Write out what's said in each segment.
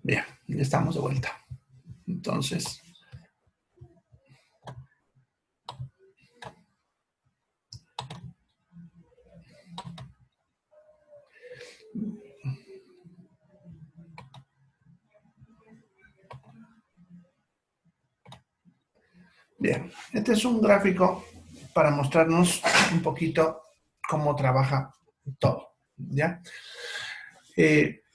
Bien, ya estamos de vuelta. Entonces, bien, este es un gráfico para mostrarnos un poquito cómo trabaja todo, ¿ya?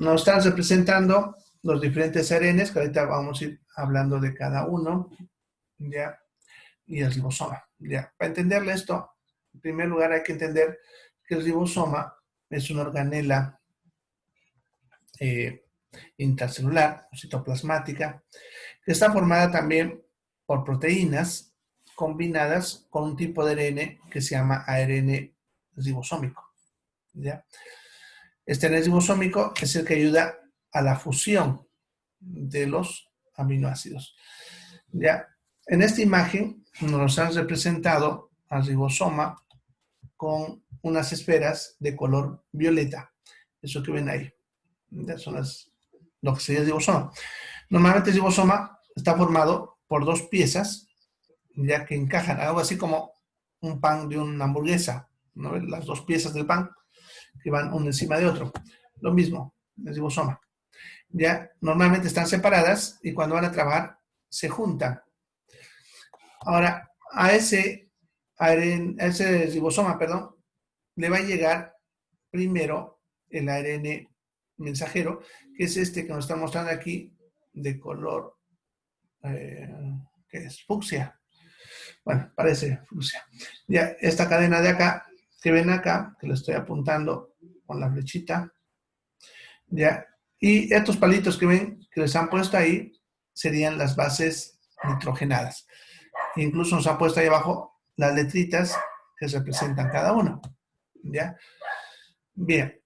Nos están representando los diferentes ARNs, que ahorita vamos a ir hablando de cada uno, ¿ya? Y el ribosoma, ¿ya? Para entenderle esto, en primer lugar hay que entender que el ribosoma es una organela intracelular, citoplasmática, que está formada también por proteínas combinadas con un tipo de ARN que se llama ARN ribosómico, ¿ya? Este ARN ribosómico es el que ayuda a la fusión de los aminoácidos, ¿ya? En esta imagen nos han representado al ribosoma con unas esferas de color violeta, eso que ven ahí, ¿ya? Son lo que sería el ribosoma. Normalmente el ribosoma está formado por dos piezas, ya que encajan, algo así como un pan de una hamburguesa, ¿no? Las dos piezas del pan que van uno encima de otro. Lo mismo, el ribosoma. Ya normalmente están separadas y cuando van a trabajar se juntan. Ahora, a ese ribosoma, le va a llegar primero el ARN mensajero, que es este que nos está mostrando aquí de color, ¿qué es? Fucsia. Bueno, parece fucsia. Ya, esta cadena de acá, que ven acá, que le estoy apuntando con la flechita, ya, y estos palitos que ven, que les han puesto ahí, serían las bases nitrogenadas. Incluso nos han puesto ahí abajo las letritas que representan cada uno, ¿ya? Bien,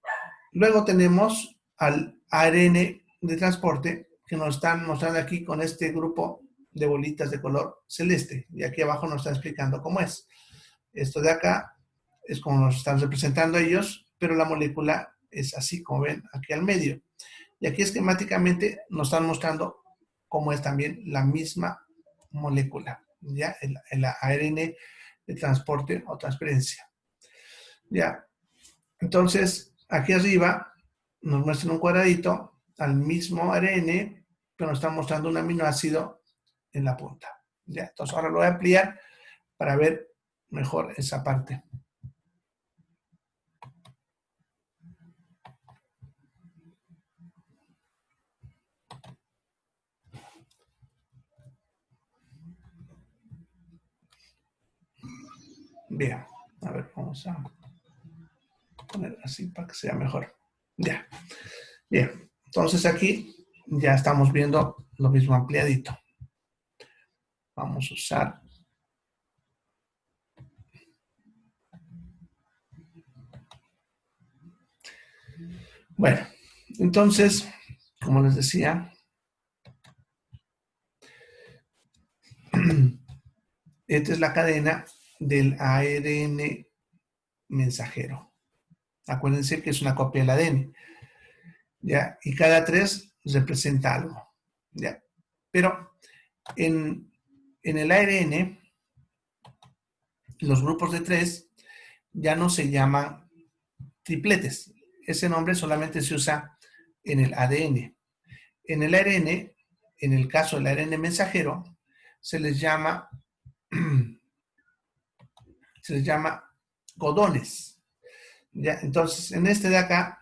luego tenemos al ARN de transporte, que nos están mostrando aquí con este grupo de bolitas de color celeste, y aquí abajo nos están explicando cómo es. Esto de acá es como nos están representando ellos, pero la molécula es así, como ven, aquí al medio. Y aquí esquemáticamente nos están mostrando cómo es también la misma molécula, ¿ya? El ARN de transporte o transferencia. ¿Ya? Entonces, aquí arriba nos muestran un cuadradito al mismo ARN, pero nos están mostrando un aminoácido en la punta. ¿Ya? Entonces, ahora lo voy a ampliar para ver mejor esa parte. Bien, a ver, vamos a poner así para que sea mejor. Ya, bien. Entonces aquí ya estamos viendo lo mismo ampliadito. Vamos a usar. Bueno, entonces, como les decía, esta es la cadena del ARN mensajero. Acuérdense que es una copia del ADN, ¿ya? Y cada 3 representa algo, ¿ya? Pero en el ARN, los grupos de 3 ya no se llaman tripletes. Ese nombre solamente se usa en el ADN. En el ARN, en el caso del ARN mensajero, se les llama codones. ¿Ya? Entonces, en este de acá,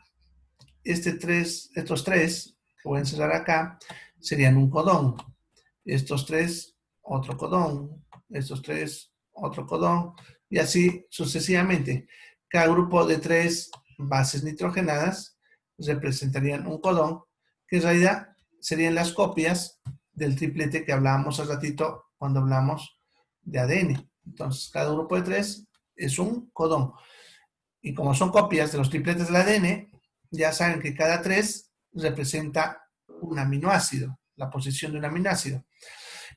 estos tres que voy a encerrar acá, serían un codón. Estos 3, otro codón. Estos 3, otro codón. Y así sucesivamente. cada grupo de 3 bases nitrogenadas representarían un codón, que en realidad serían las copias del triplete que hablábamos hace ratito cuando hablamos de ADN. Entonces, cada grupo de 3 es un codón. Y como son copias de los tripletes del ADN, ya saben que cada 3 representa un aminoácido, la posición de un aminoácido.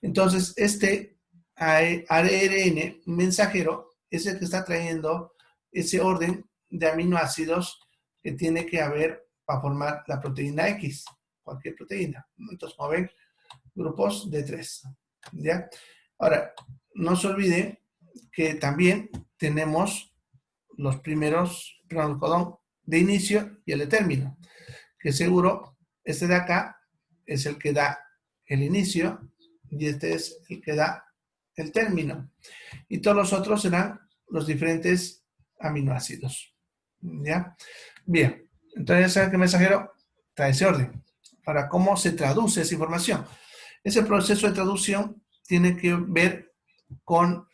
Entonces, este ARN mensajero es el que está trayendo ese orden de aminoácidos que tiene que haber para formar la proteína X, cualquier proteína. Entonces, como ven, grupos de 3. ¿Ya? Ahora, no se olviden que también tenemos los primeros, perdón, el codón de inicio y el de término, que seguro este de acá es el que da el inicio y este es el que da el término. Y todos los otros serán los diferentes aminoácidos. ¿Ya? Bien, entonces ya saben que el mensajero trae ese orden. Ahora, ¿cómo se traduce esa información? Ese proceso de traducción tiene que ver con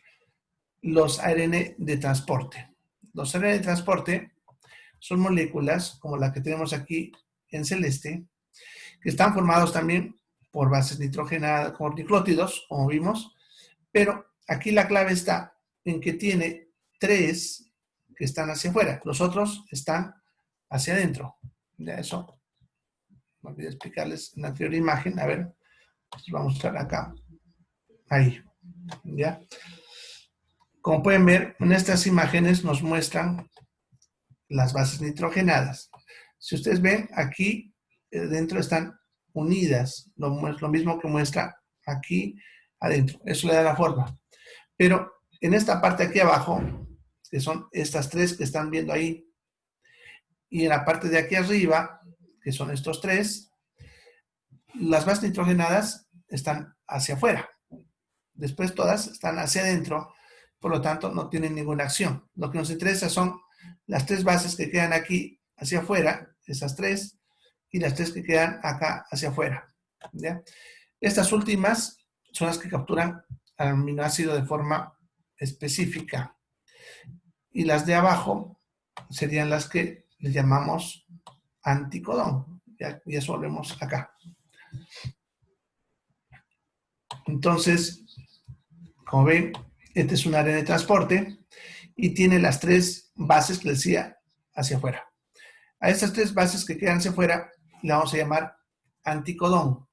los ARN de transporte. Los ARN de transporte son moléculas, como la que tenemos aquí en celeste, que están formados también por bases nitrogenadas, como nucleótidos, como vimos, pero aquí la clave está en que tiene 3 que están hacia afuera, los otros están hacia adentro. Ya eso, me olvidé explicarles en la anterior imagen, a ver, vamos a mostrar acá, ahí, ¿ya? Como pueden ver, en estas imágenes nos muestran las bases nitrogenadas. Si ustedes ven, aquí dentro están unidas, lo mismo que muestra aquí adentro. Eso le da la forma. Pero en esta parte aquí abajo, que son estas 3 que están viendo ahí, y en la parte de aquí arriba, que son estos 3, las bases nitrogenadas están hacia afuera. Después todas están hacia adentro, por lo tanto no tienen ninguna acción. Lo que nos interesa son las 3 bases que quedan aquí hacia afuera, esas 3, y las 3 que quedan acá hacia afuera. ¿Ya? Estas últimas son las que capturan al aminoácido de forma específica. Y las de abajo serían las que le llamamos anticodón. Y eso volvemos acá. Entonces, como ven, este es un área de transporte y tiene las 3 bases que les decía hacia afuera. A estas 3 bases que quedan hacia afuera le vamos a llamar anticodón.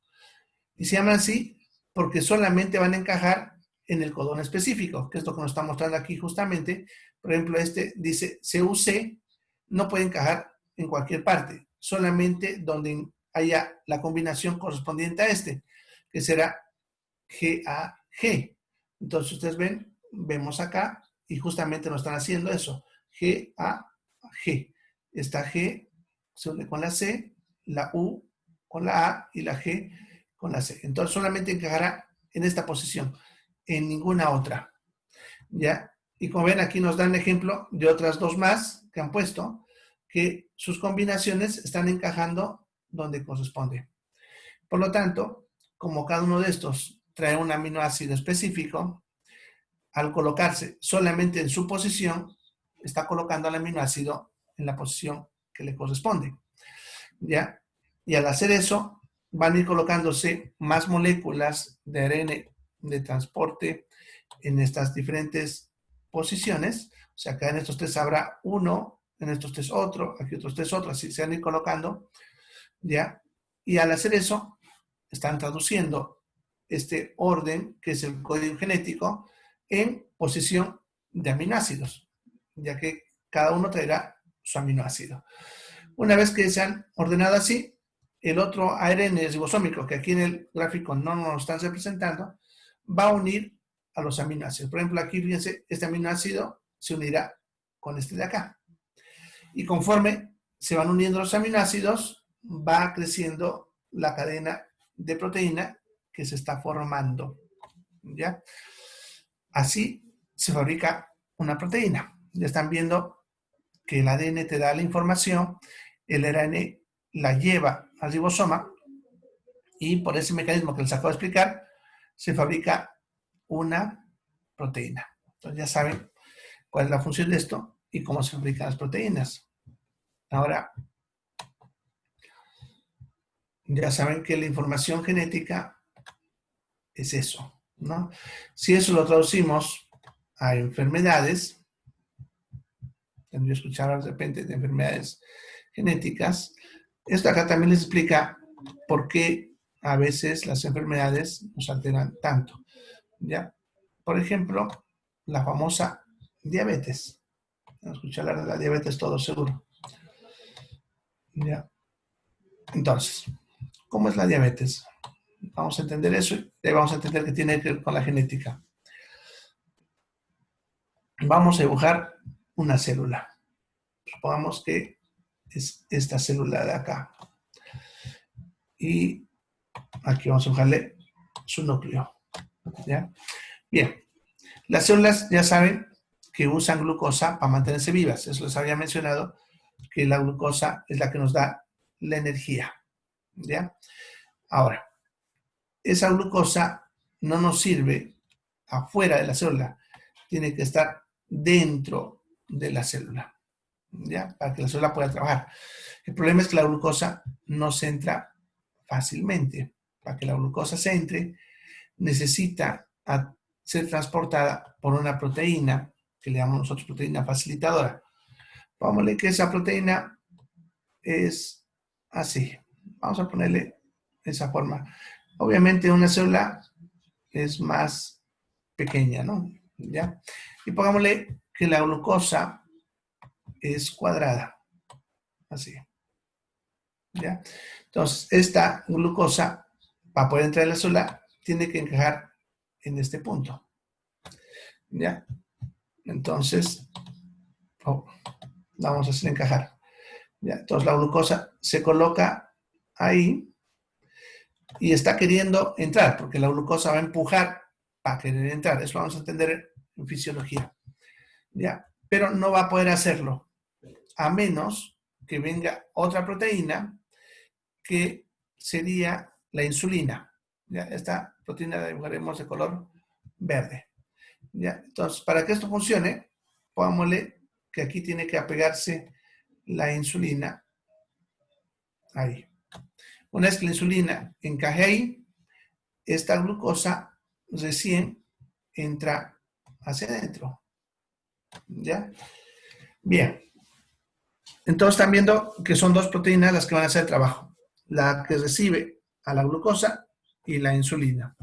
Y se llaman así porque solamente van a encajar en el codón específico, que es lo que nos está mostrando aquí justamente. Por ejemplo, este dice CUC, no puede encajar en cualquier parte, solamente donde haya la combinación correspondiente a este, que será GAG. Entonces ustedes ven, vemos acá y justamente nos están haciendo eso, GAG. Esta G se une con la C, la U con la A y la G con la C. Entonces solamente encajará en esta posición, en ninguna otra. ¿Ya? Y como ven, aquí nos dan ejemplo de otras 2 más que han puesto, que sus combinaciones están encajando donde corresponde. Por lo tanto, como cada uno de estos trae un aminoácido específico, al colocarse solamente en su posición, está colocando el aminoácido en la posición que le corresponde. ¿Ya? Y al hacer eso, van a ir colocándose más moléculas de ARN de transporte en estas diferentes posiciones. O sea, acá en estos 3 habrá uno, en estos 3 otro, aquí otros 3 otros, así se van a ir colocando. ¿Ya? Y al hacer eso, están traduciendo este orden, que es el código genético, en posición de aminoácidos, ya que cada uno traerá su aminoácido. Una vez que se han ordenado así, el otro ARN ribosómico, que aquí en el gráfico no nos lo están representando, va a unir a los aminoácidos. Por ejemplo, aquí fíjense, este aminoácido se unirá con este de acá. Y conforme se van uniendo los aminoácidos, va creciendo la cadena de proteína que se está formando. ¿Ya? Así se fabrica una proteína. Ya están viendo que el ADN te da la información, el ARN la lleva al ribosoma y por ese mecanismo que les acabo de explicar, se fabrica una proteína. Entonces ya saben cuál es la función de esto y cómo se fabrican las proteínas. Ahora, ya saben que la información genética es eso, ¿no? Si eso lo traducimos a enfermedades, tendría que escuchar de repente de enfermedades genéticas, esto acá también les explica por qué a veces las enfermedades nos alteran tanto, ¿ya? Por ejemplo, la famosa diabetes. Escuchar hablar de la diabetes todo seguro, ¿ya? Entonces, ¿cómo es la diabetes? Vamos a entender eso y vamos a entender que tiene que ver con la genética. Vamos a dibujar una célula. Supongamos que es esta célula de acá. Y aquí vamos a dibujarle su núcleo, ¿ya? Bien, las células ya saben que usan glucosa para mantenerse vivas. Eso les había mencionado, que la glucosa es la que nos da la energía, ¿ya? Ahora, esa glucosa no nos sirve afuera de la célula, tiene que estar dentro de la célula, ¿ya? Para que la célula pueda trabajar. El problema es que la glucosa no se entra fácilmente. Para que la glucosa se entre, necesita ser transportada por una proteína, que le llamamos nosotros proteína facilitadora. Vámonos que esa proteína es así. Vamos a ponerle esa forma. Obviamente una célula es más pequeña, ¿no? ¿Ya? Y pongámosle que la glucosa es cuadrada, así. ¿Ya? Entonces, esta glucosa, para poder entrar en la célula, tiene que encajar en este punto. ¿Ya? Entonces, vamos a hacer encajar. ¿Ya? Entonces, la glucosa se coloca ahí y está queriendo entrar, porque la glucosa va a empujar para querer entrar. Eso vamos a entender en fisiología. ¿Ya? Pero no va a poder hacerlo, a menos que venga otra proteína que sería la insulina. ¿Ya? Esta proteína la dibujaremos de color verde. ¿Ya? Entonces, para que esto funcione, pongámosle que aquí tiene que apegarse la insulina ahí. Una vez que la insulina encaje ahí, esta glucosa recién entra hacia adentro. ¿Ya? Bien. Entonces están viendo que son dos proteínas las que van a hacer el trabajo. La que recibe a la glucosa y la insulina.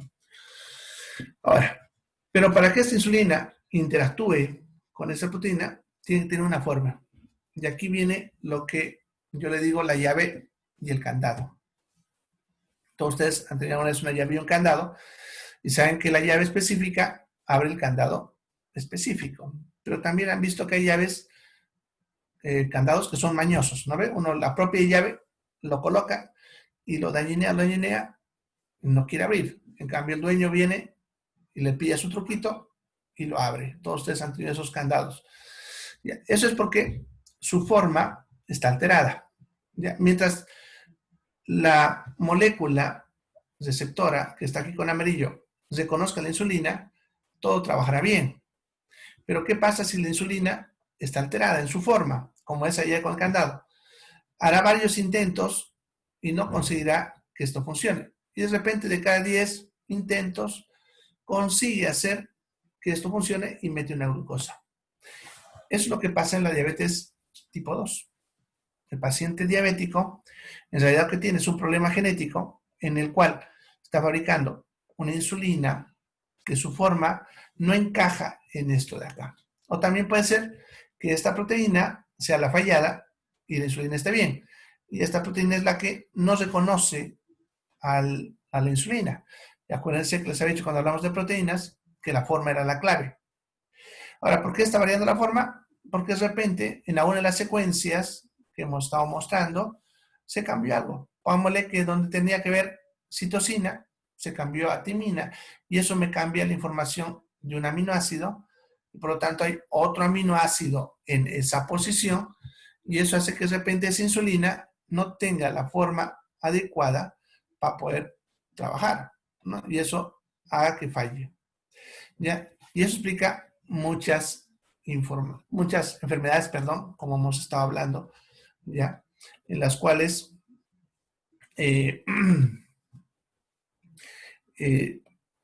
Ahora, pero para que esta insulina interactúe con esa proteína, tiene que tener una forma. Y aquí viene lo que yo le digo la llave y el candado. Todos ustedes han tenido una llave y un candado y saben que la llave específica abre el candado específico. Pero también han visto que hay llaves, candados que son mañosos, ¿no ve? Uno, la propia llave, lo coloca y lo dañinea, no quiere abrir. En cambio, el dueño viene y le pilla su truquito y lo abre. Todos ustedes han tenido esos candados. ¿Ya? Eso es porque su forma está alterada. ¿Ya? Mientras la molécula receptora, que está aquí con amarillo, reconozca la insulina, todo trabajará bien. Pero ¿qué pasa si la insulina está alterada en su forma, como es allá con el candado? Hará varios intentos y no conseguirá que esto funcione. Y de repente, de cada 10 intentos, consigue hacer que esto funcione y mete una glucosa. Eso es lo que pasa en la diabetes tipo 2. El paciente diabético, en realidad, que tiene es un problema genético en el cual está fabricando una insulina que su forma no encaja en esto de acá. O también puede ser que esta proteína sea la fallada y la insulina esté bien. Y esta proteína es la que no reconoce a la insulina. Y acuérdense que les había dicho cuando hablamos de proteínas que la forma era la clave. Ahora, ¿por qué está variando la forma? Porque de repente, en alguna de las secuencias que hemos estado mostrando, se cambió algo. Pongámosle que donde tenía que ver citosina, se cambió a timina, y eso me cambia la información de un aminoácido, y por lo tanto hay otro aminoácido en esa posición, y eso hace que de repente esa insulina no tenga la forma adecuada para poder trabajar, ¿no? Y eso haga que falle, ¿ya? Y eso explica muchas muchas enfermedades, perdón, como hemos estado hablando, ¿ya? En las cuales eh,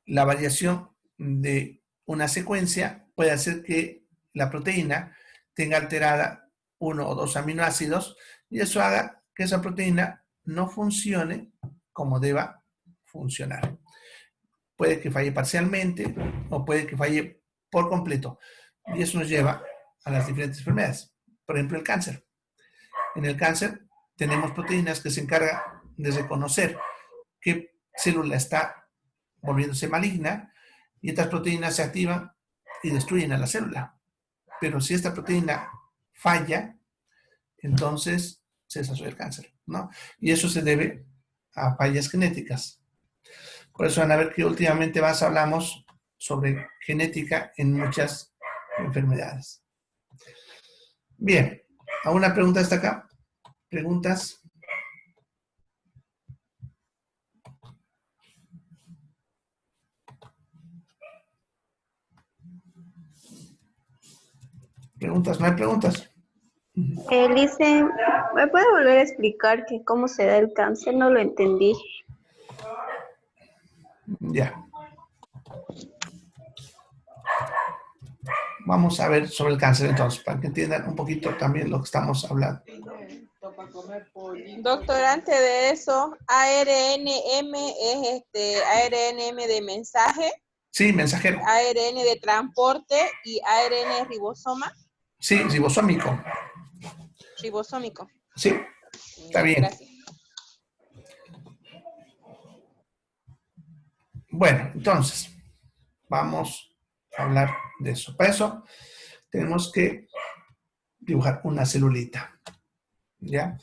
la variación de una secuencia puede hacer que la proteína tenga alterada uno o dos aminoácidos y eso haga que esa proteína no funcione como deba funcionar. Puede que falle parcialmente o puede que falle por completo. Y eso nos lleva a las diferentes enfermedades. Por ejemplo, el cáncer. En el cáncer tenemos proteínas que se encargan de reconocer qué célula está volviéndose maligna y estas proteínas se activan y destruyen a la célula. Pero si esta proteína falla, entonces se desarrolla el cáncer, ¿no? Y eso se debe a fallas genéticas. Por eso van a ver que últimamente más hablamos sobre genética en muchas enfermedades. Bien, ¿alguna pregunta hasta acá? ¿Preguntas? ¿Preguntas? ¿No hay preguntas? Dice, ¿me puede volver a explicar que cómo se da el cáncer? No lo entendí. Ya. Vamos a ver sobre el cáncer entonces, para que entiendan un poquito también lo que estamos hablando. Doctor, antes de eso, ARNM es ARNM de mensaje, Sí, mensajero. ARN de transporte y ARN ribosoma. Sí, ribosómico. Ribosómico. Sí, está bien. Gracias. Bueno, entonces, vamos a hablar de eso. Para eso, tenemos que dibujar una celulita. ¿Ya?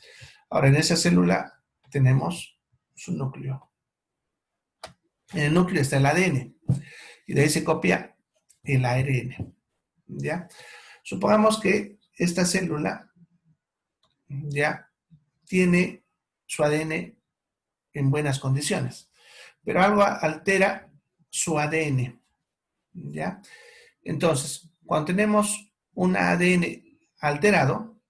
Ahora, en esa célula tenemos su núcleo. En el núcleo está el ADN y de ahí se copia el ARN. ¿Ya? Supongamos que esta célula ya tiene su ADN en buenas condiciones, pero algo altera su ADN. ¿Ya? Entonces, cuando tenemos un ADN alterado,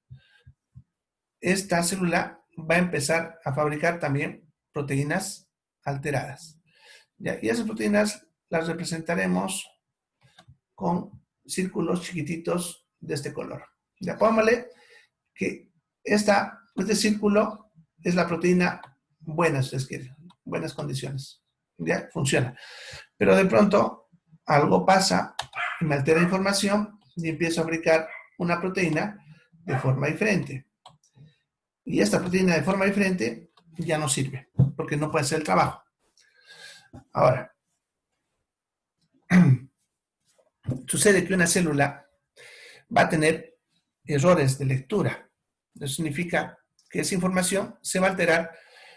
esta célula va a empezar a fabricar también proteínas alteradas. ¿Ya? Y esas proteínas las representaremos con círculos chiquititos de este color. Ya, póngale que este círculo es la proteína buena, si ustedes quieren, buenas condiciones. Ya, funciona. Pero de pronto algo pasa y me altera información y empiezo a fabricar una proteína de forma diferente. Y esta proteína de forma diferente ya no sirve, porque no puede hacer el trabajo. Ahora, sucede que una célula va a tener errores de lectura. Eso significa que esa información se va a alterar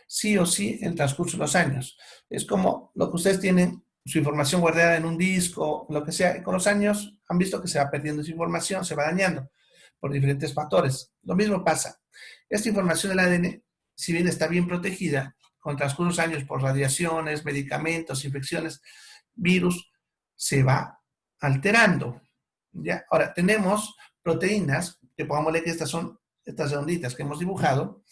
sí o sí en el transcurso de los años. Es como lo que ustedes tienen, su información guardada en un disco, lo que sea, y con los años han visto que se va perdiendo esa información, se va dañando por diferentes factores. Lo mismo pasa. Esta información del ADN, si bien está bien protegida, con el transcurso de los años por radiaciones, medicamentos, infecciones, virus, se va alterando. ¿Ya? Ahora, tenemos proteínas, que pongámosle que estas son estas redonditas que hemos dibujado,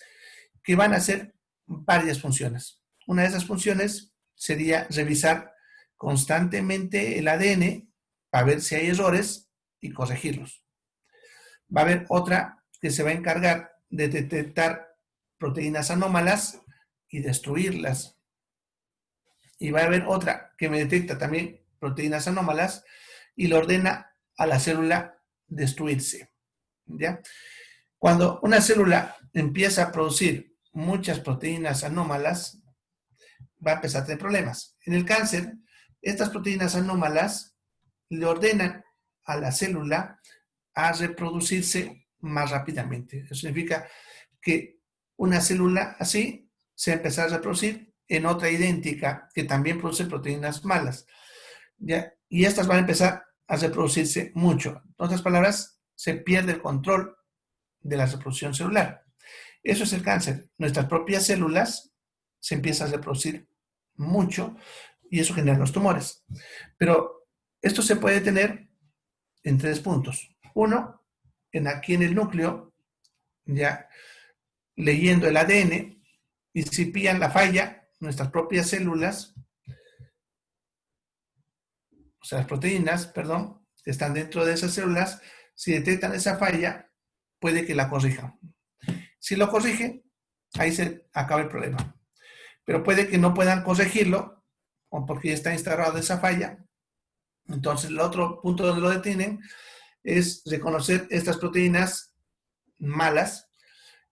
que van a hacer varias funciones. Una de esas funciones sería revisar constantemente el ADN para ver si hay errores y corregirlos. Va a haber otra que se va a encargar de detectar proteínas anómalas y destruirlas. Y va a haber otra que me detecta también proteínas anómalas y le ordena a la célula destruirse. ¿Ya? Cuando una célula empieza a producir muchas proteínas anómalas, va a empezar a tener problemas. En el cáncer, estas proteínas anómalas le ordenan a la célula a reproducirse más rápidamente. Eso significa que una célula así se va a empezar a reproducir en otra idéntica que también produce proteínas malas. ¿Ya? Y estas van a empezar a reproducirse mucho. En otras palabras, se pierde el control de la reproducción celular. Eso es el cáncer. Nuestras propias células se empiezan a reproducir mucho y eso genera los tumores. Pero esto se puede tener en 3 puntos. Uno, aquí en el núcleo, ya leyendo el ADN, y si pillan la falla, nuestras propias células, o sea, las proteínas, perdón, que están dentro de esas células, si detectan esa falla, puede que la corrijan. Si lo corrigen, ahí se acaba el problema. Pero puede que no puedan corregirlo, o porque ya está instalada esa falla. Entonces, el otro punto donde lo detienen es reconocer estas proteínas malas,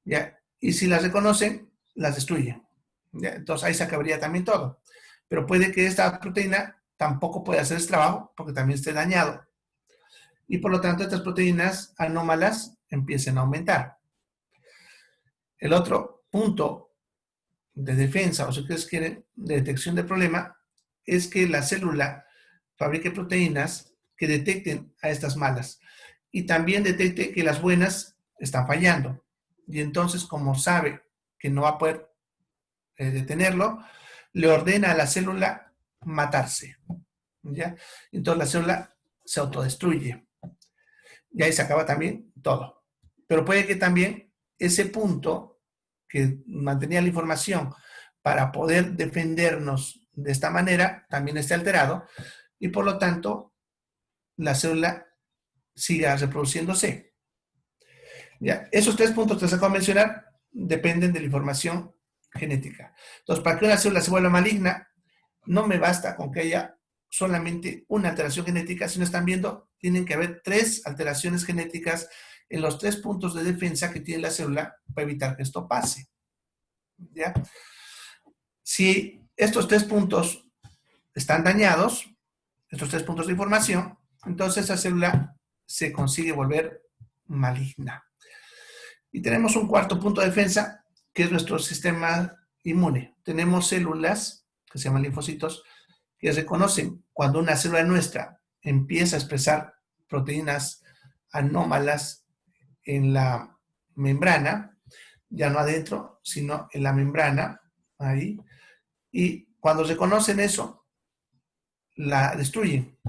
¿ya? Y si las reconocen, las destruyen, ¿ya? Entonces, ahí se acabaría también todo. Pero puede que esta proteína tampoco pueda hacer ese trabajo porque también esté dañado. Y por lo tanto, estas proteínas anómalas empiecen a aumentar. El otro punto de defensa, o si ustedes quieren, de detección del problema, es que la célula fabrique proteínas que detecten a estas malas y también detecte que las buenas están fallando. Y entonces, como sabe que no va a poder detenerlo, le ordena a la célula matarse, ¿ya? Entonces la célula se autodestruye. Y ahí se acaba también todo. Pero puede que también ese punto que mantenía la información para poder defendernos de esta manera también esté alterado y por lo tanto la célula siga reproduciéndose. ¿Ya? Esos 3 puntos que les acabo de mencionar dependen de la información genética. Entonces, para que una célula se vuelva maligna, no me basta con que haya solamente una alteración genética, sino están viendo, tienen que haber 3 alteraciones genéticas en los 3 puntos de defensa que tiene la célula para evitar que esto pase. ¿Ya? Si estos 3 puntos están dañados, estos 3 puntos de información, entonces esa célula se consigue volver maligna. Y tenemos un cuarto punto de defensa, que es nuestro sistema inmune. Tenemos células, que se llaman linfocitos, que reconocen cuando una célula nuestra empieza a expresar proteínas anómalas en la membrana, ya no adentro, sino en la membrana, ahí. Y cuando reconocen eso, la destruyen.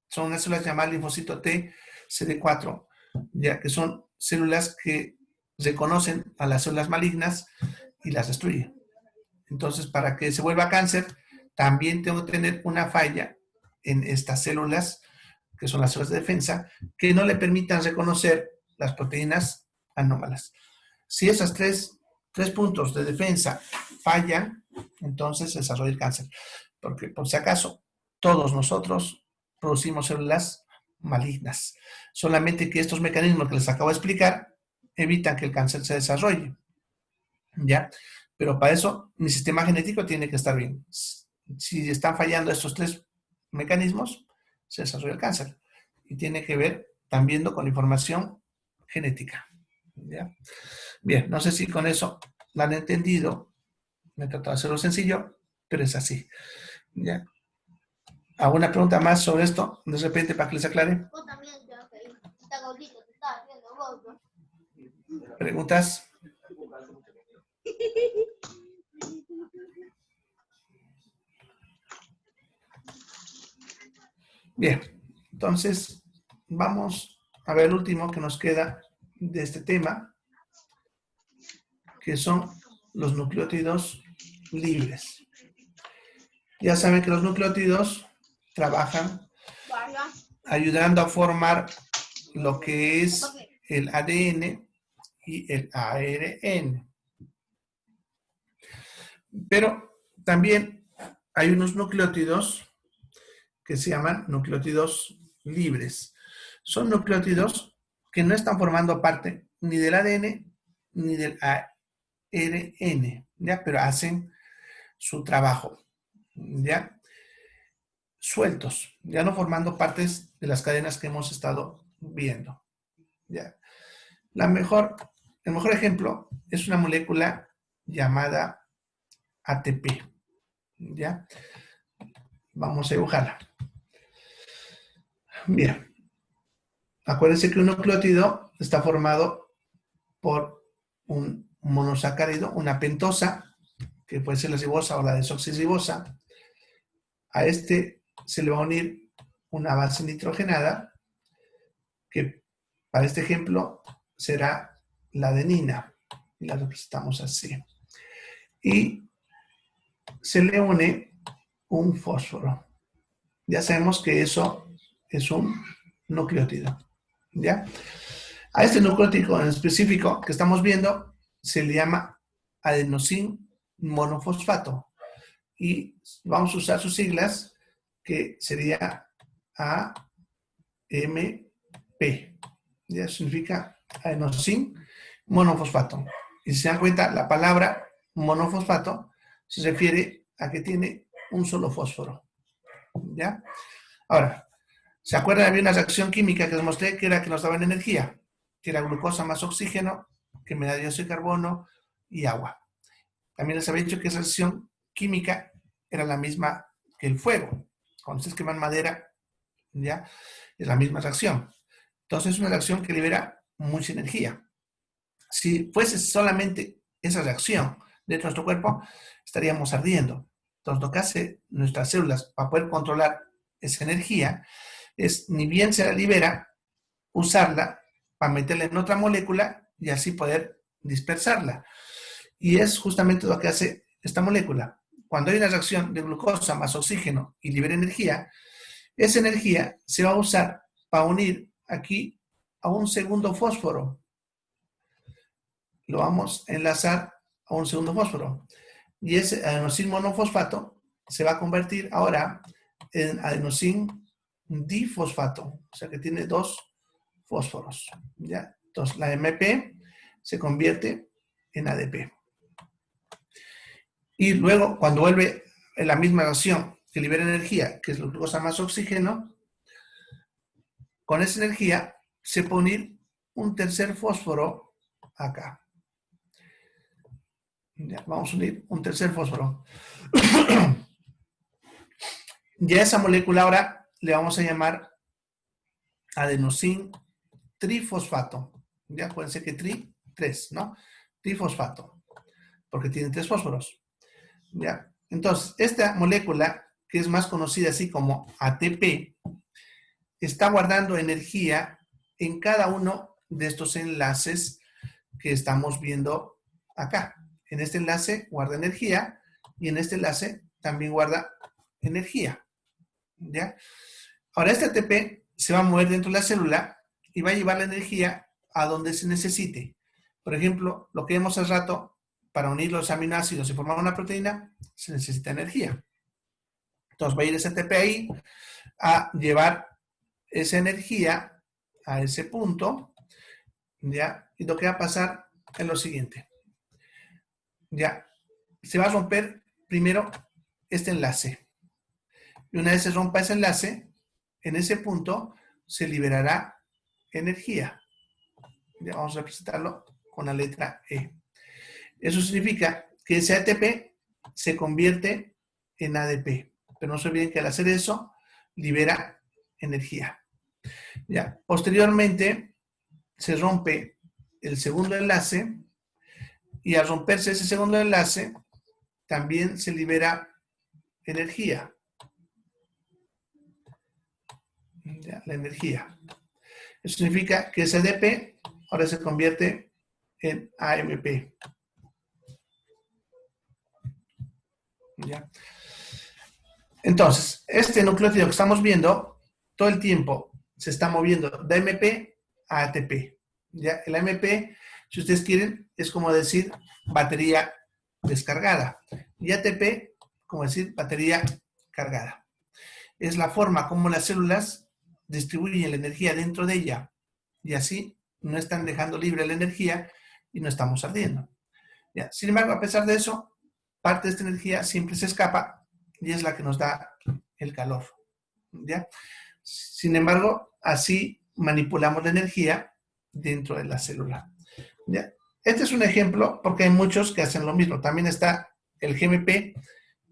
Son unas células llamadas linfocito T, CD4, ya que son células que reconocen a las células malignas y las destruyen. Entonces, para que se vuelva cáncer, también tengo que tener una falla en estas células, que son las células de defensa, que no le permitan reconocer las proteínas anómalas. Si esos tres puntos de defensa fallan, entonces se desarrolla el cáncer. Porque, por si acaso, todos nosotros producimos células malignas. Solamente que estos mecanismos que les acabo de explicar evitan que el cáncer se desarrolle. ¿Ya? Pero para eso mi sistema genético tiene que estar bien. Si están fallando estos 3 mecanismos, se desarrolla el cáncer. Y tiene que ver también con información genética. ¿Ya? Bien, no sé si con eso lo han entendido. Me he tratado de hacerlo sencillo, pero es así. ¿Ya? ¿Alguna pregunta más sobre esto? De repente, para que les aclare. ¿Preguntas? Bien, entonces vamos a ver el último que nos queda de este tema, que son los nucleótidos libres. Ya saben que los nucleótidos trabajan ayudando a formar lo que es el ADN y el ARN. Pero también hay unos nucleótidos que se llaman nucleótidos libres. Son nucleótidos que no están formando parte ni del ADN ni del ARN, ¿ya? Pero hacen su trabajo, ¿ya? Sueltos, ya no formando partes de las cadenas que hemos estado viendo, ¿ya? El mejor ejemplo es una molécula llamada ATP, ¿ya? Vamos a dibujarla. Bien. Acuérdense que un nucleótido está formado por un monosacárido, una pentosa, que puede ser la ribosa o la desoxirribosa. A este se le va a unir una base nitrogenada que Para este ejemplo será la adenina. Y la representamos así. Y se le une un fósforo. Ya sabemos que eso es un nucleótido. ¿Ya? A este nucleótido en específico que estamos viendo se le llama adenosín monofosfato. Y vamos a usar sus siglas, que sería AMP. Ya significa adenosín monofosfato. Y si se dan cuenta, la palabra monofosfato se refiere a que tiene un solo fósforo. ¿Ya? Ahora, ¿se acuerdan? Había una reacción química que les mostré que era que nos daban energía, que era glucosa más oxígeno, que me da dióxido de carbono y agua. También les había dicho que esa reacción química era la misma que el fuego. Cuando ustedes queman madera, ya es la misma reacción. Entonces es una reacción que libera mucha energía. Si fuese solamente esa reacción de nuestro cuerpo, estaríamos ardiendo. Entonces lo que hace nuestras células para poder controlar esa energía es, ni bien se la libera, usarla para meterla en otra molécula y así poder dispersarla. Y es justamente lo que hace esta molécula. Cuando hay una reacción de glucosa más oxígeno y libera energía, esa energía se va a usar para unir aquí a un segundo fósforo. Lo vamos a enlazar a un segundo fósforo. Y ese adenosín monofosfato se va a convertir ahora en adenosín difosfato. O sea que tiene dos fósforos. ¿Ya? Entonces la MP se convierte en ADP. Y luego, cuando vuelve en la misma reacción que libera energía, que es la glucosa más oxígeno, con esa energía se puede unir un tercer fósforo acá. Ya, vamos a unir un tercer fósforo. Ya esa molécula ahora le vamos a llamar adenosín trifosfato. Ya pueden ser que tres, ¿no? Trifosfato, porque tiene tres fósforos. ¿Ya? Entonces, esta molécula, que es más conocida así como ATP, está guardando energía en cada uno de estos enlaces que estamos viendo acá. En este enlace guarda energía y en este enlace también guarda energía. ¿Ya? Ahora, este ATP se va a mover dentro de la célula y va a llevar la energía a donde se necesite. Por ejemplo, lo que vimos hace rato, para unir los aminoácidos y formar una proteína, se necesita energía. Entonces va a ir ese ATP ahí a llevar esa energía a ese punto, ¿ya? Y lo que va a pasar es lo siguiente. Ya, se va a romper primero este enlace. Y una vez se rompa ese enlace, en ese punto se liberará energía. Ya vamos a representarlo con la letra E. Eso significa que ese ATP se convierte en ADP. Pero no se olviden que al hacer eso, libera energía. Ya. Posteriormente, se rompe el segundo enlace y al romperse ese segundo enlace, también se libera energía. Ya, la energía. Eso significa que ese ADP ahora se convierte en AMP. ¿Ya? Entonces, este nucleótido que estamos viendo, todo el tiempo se está moviendo de AMP a ATP. ¿Ya? El AMP, si ustedes quieren, es como decir batería descargada. Y ATP, como decir batería cargada. Es la forma como las células distribuyen la energía dentro de ella. Y así no están dejando libre la energía y no estamos ardiendo. ¿Ya? Sin embargo, a pesar de eso, parte de esta energía siempre se escapa y es la que nos da el calor. ¿Ya? Sin embargo, así manipulamos la energía dentro de la célula. ¿Ya? Este es un ejemplo porque hay muchos que hacen lo mismo. También está el GMP,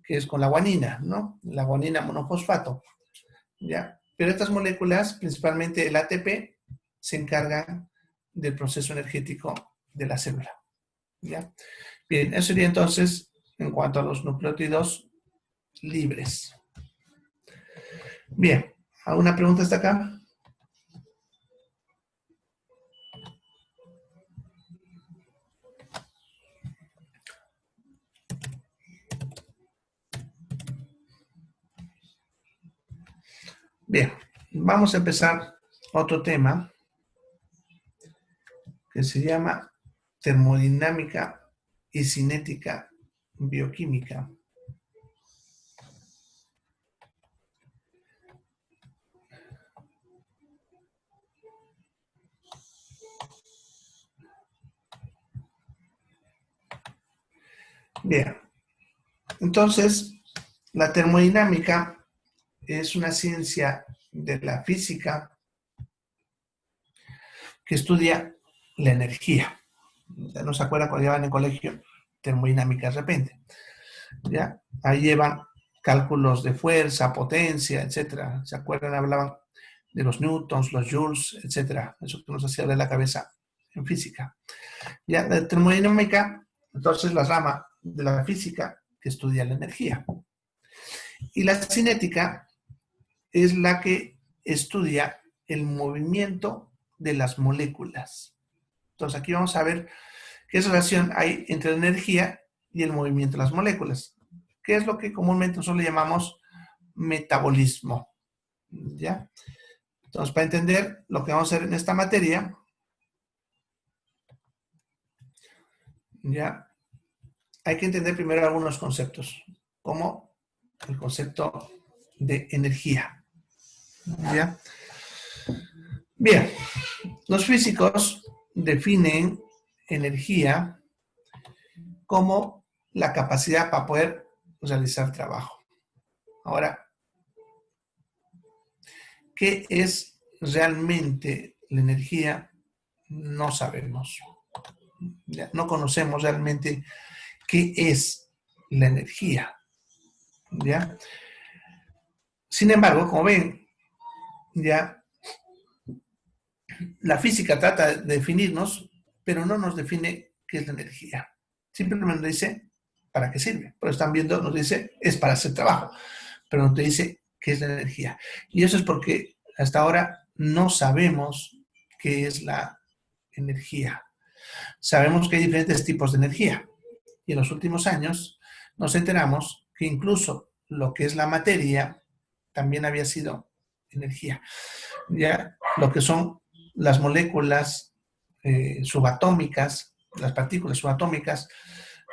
que es con la guanina, ¿no? La guanina monofosfato. ¿Ya? Pero estas moléculas, principalmente el ATP, se encargan del proceso energético de la célula. ¿Ya? Bien, eso sería entonces en cuanto a los nucleótidos libres. Bien, ¿alguna pregunta hasta acá? Bien, vamos a empezar otro tema que se llama termodinámica y cinética bioquímica. Bien, entonces la termodinámica es una ciencia de la física que estudia la energía. Ya no se acuerdan cuando llevan en el colegio termodinámica de repente. ¿Ya? Ahí llevan cálculos de fuerza, potencia, etcétera. ¿Se acuerdan? Hablaban de los newtons, los joules, etcétera. Eso que nos hacía de la cabeza en física. Ya, la termodinámica, entonces, la rama de la física que estudia la energía. Y la cinética es la que estudia el movimiento de las moléculas. Entonces, aquí vamos a ver qué relación hay entre la energía y el movimiento de las moléculas, que es lo que comúnmente nosotros le llamamos metabolismo. ¿Ya? Entonces, para entender lo que vamos a hacer en esta materia, ¿ya? Hay que entender primero algunos conceptos, como el concepto de energía. ¿Ya? Bien, los físicos definen energía como la capacidad para poder realizar trabajo. Ahora, ¿qué es realmente la energía? No sabemos. ¿Ya? No conocemos realmente qué es la energía. ¿Ya? Sin embargo, como ven, ya la física trata de definirnos, pero no nos define qué es la energía. Simplemente nos dice para qué sirve. Pero están viendo, nos dice es para hacer trabajo, pero no te dice qué es la energía. Y eso es porque hasta ahora no sabemos qué es la energía. Sabemos que hay diferentes tipos de energía. Y en los últimos años nos enteramos que incluso lo que es la materia también había sido energía. Ya lo que son las moléculas subatómicas, las partículas subatómicas,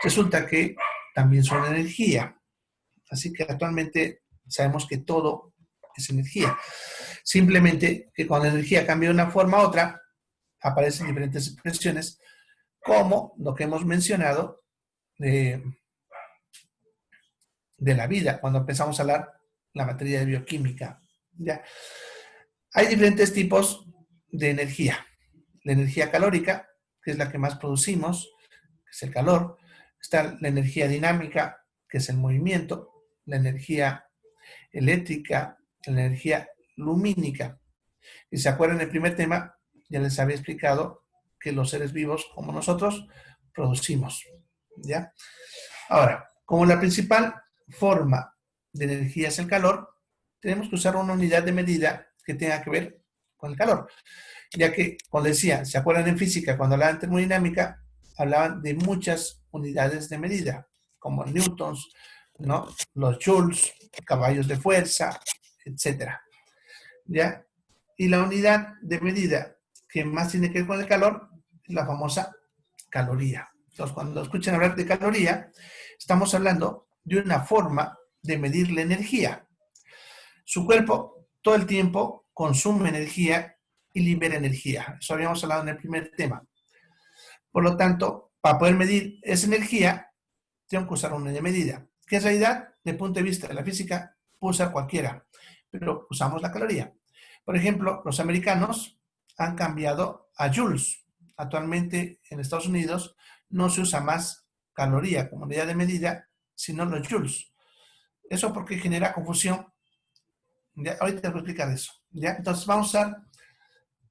resulta que también son energía. Así que actualmente sabemos que todo es energía. Simplemente que cuando la energía cambia de una forma a otra, aparecen diferentes expresiones, como lo que hemos mencionado de la vida, cuando empezamos a hablar la materia de bioquímica. ¿Ya? Hay diferentes tipos de energía. La energía calórica, que es la que más producimos, que es el calor. Está la energía dinámica, que es el movimiento. La energía eléctrica, la energía lumínica. Y se acuerdan del primer tema, ya les había explicado que los seres vivos, como nosotros, producimos. ¿Ya? Ahora, como la principal forma de energía es el calor, tenemos que usar una unidad de medida que tenga que ver con el calor. Ya que, como decía, ¿se acuerdan en física cuando hablaban de termodinámica? Hablaban de muchas unidades de medida, como newtons, ¿no? Los joules, caballos de fuerza, etcétera. ¿Ya? Y la unidad de medida que más tiene que ver con el calor es la famosa caloría. Entonces, cuando escuchan hablar de caloría, estamos hablando de una forma de medir la energía. Su cuerpo todo el tiempo consume energía y libera energía. Eso habíamos hablado en el primer tema. Por lo tanto, para poder medir esa energía, tengo que usar una unidad de medida, que en realidad, desde el punto de vista de la física, puede usar cualquiera, pero usamos la caloría. Por ejemplo, los americanos han cambiado a joules. Actualmente en Estados Unidos no se usa más caloría como unidad de medida, sino los joules. Eso porque genera confusión. ¿Ya? Ahorita te voy a explicar eso. ¿Ya? Entonces vamos a usar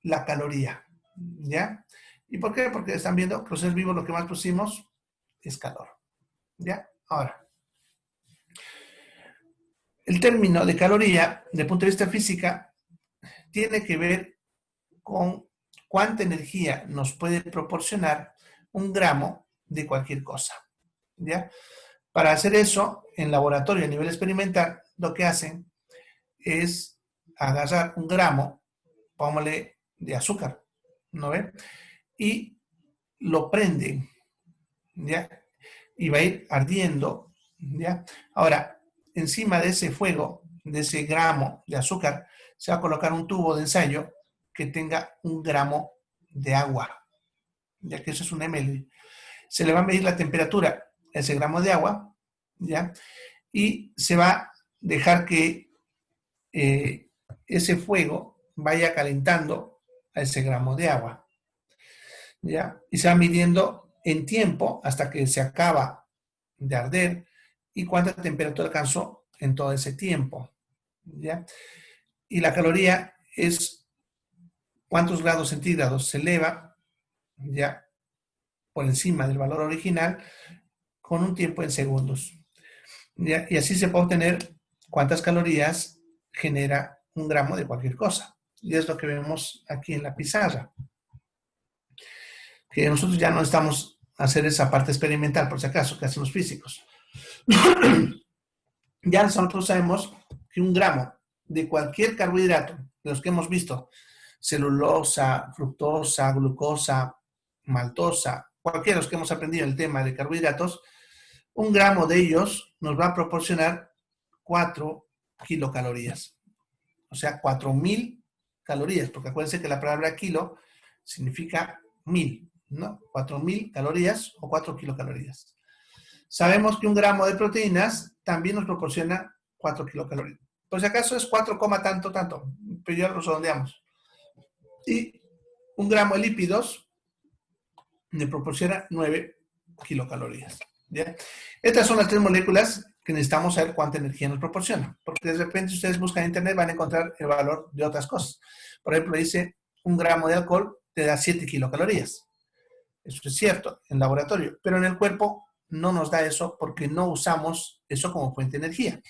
la caloría. ¿Ya? ¿Y por qué? Porque están viendo que los seres vivos lo que más producimos es calor. ¿Ya? Ahora, el término de caloría, desde el punto de vista física, tiene que ver con cuánta energía nos puede proporcionar un gramo de cualquier cosa. ¿Ya? Para hacer eso, en laboratorio a nivel experimental, lo que hacen es agarrar un gramo, póngale de azúcar, ¿no ve? Y lo prenden, ¿ya? Y va a ir ardiendo, ¿ya? Ahora, encima de ese fuego, de ese gramo de azúcar, se va a colocar un tubo de ensayo que tenga 1 gramo de agua, ya que eso es un ml. Se le va a medir la temperatura a ese gramo de agua, ¿ya? Y se va a dejar que ese fuego vaya calentando a ese gramo de agua, ¿ya? Y se va midiendo en tiempo hasta que se acaba de arder y cuánta temperatura alcanzó en todo ese tiempo, ¿ya? Y la caloría es cuántos grados centígrados se eleva, ya, por encima del valor original con un tiempo en segundos, ¿ya? Y así se puede obtener cuántas calorías genera 1 gramo de cualquier cosa. Y es lo que vemos aquí en la pizarra. Que nosotros ya no estamos a hacer esa parte experimental, por si acaso, que hacen los físicos. Ya nosotros sabemos que 1 gramo de cualquier carbohidrato, de los que hemos visto, celulosa, fructosa, glucosa, maltosa, cualquiera de los que hemos aprendido el tema de carbohidratos, 1 gramo de ellos nos va a proporcionar 4 kilocalorías. O sea, 4.000 calorías, porque acuérdense que la palabra kilo significa 1.000, ¿no? 4.000 calorías o 4 kilocalorías. Sabemos que 1 gramo de proteínas también nos proporciona 4 kilocalorías. Por si acaso es 4, tanto, pero ya lo redondeamos. Y 1 gramo de lípidos me proporciona 9 kilocalorías, ¿ya? Estas son las 3 moléculas que necesitamos saber cuánta energía nos proporciona. Porque de repente, si ustedes buscan en internet, van a encontrar el valor de otras cosas. Por ejemplo, dice 1 gramo de alcohol te da 7 kilocalorías. Eso es cierto en laboratorio, pero en el cuerpo no nos da eso porque no usamos eso como fuente de energía.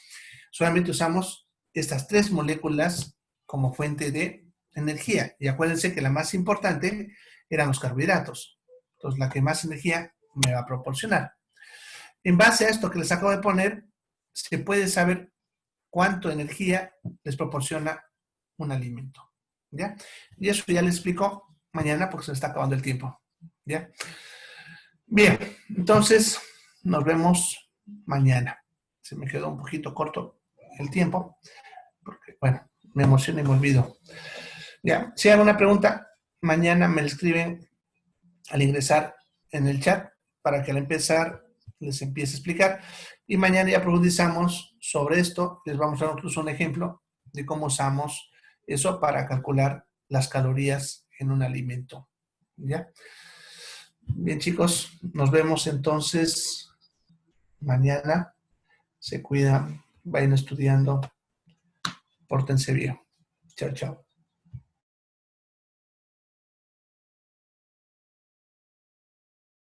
Solamente usamos estas 3 moléculas como fuente de energía. Y acuérdense que la más importante eran los carbohidratos. Entonces, la que más energía me va a proporcionar. En base a esto que les acabo de poner, se puede saber cuánto energía les proporciona un alimento, ¿ya? Y eso ya les explico mañana porque se me está acabando el tiempo, ¿ya? Bien, entonces nos vemos mañana. Se me quedó un poquito corto el tiempo porque, bueno, me emociono y me olvido. ¿Ya? Si hay alguna pregunta, mañana me la escriben al ingresar en el chat para que al empezar les empiece a explicar. Y mañana ya profundizamos sobre esto. Les vamos a dar incluso un ejemplo de cómo usamos eso para calcular las calorías en un alimento. ¿Ya? Bien, chicos, nos vemos entonces mañana. Se cuidan, vayan estudiando. Pórtense bien. Chao, chao.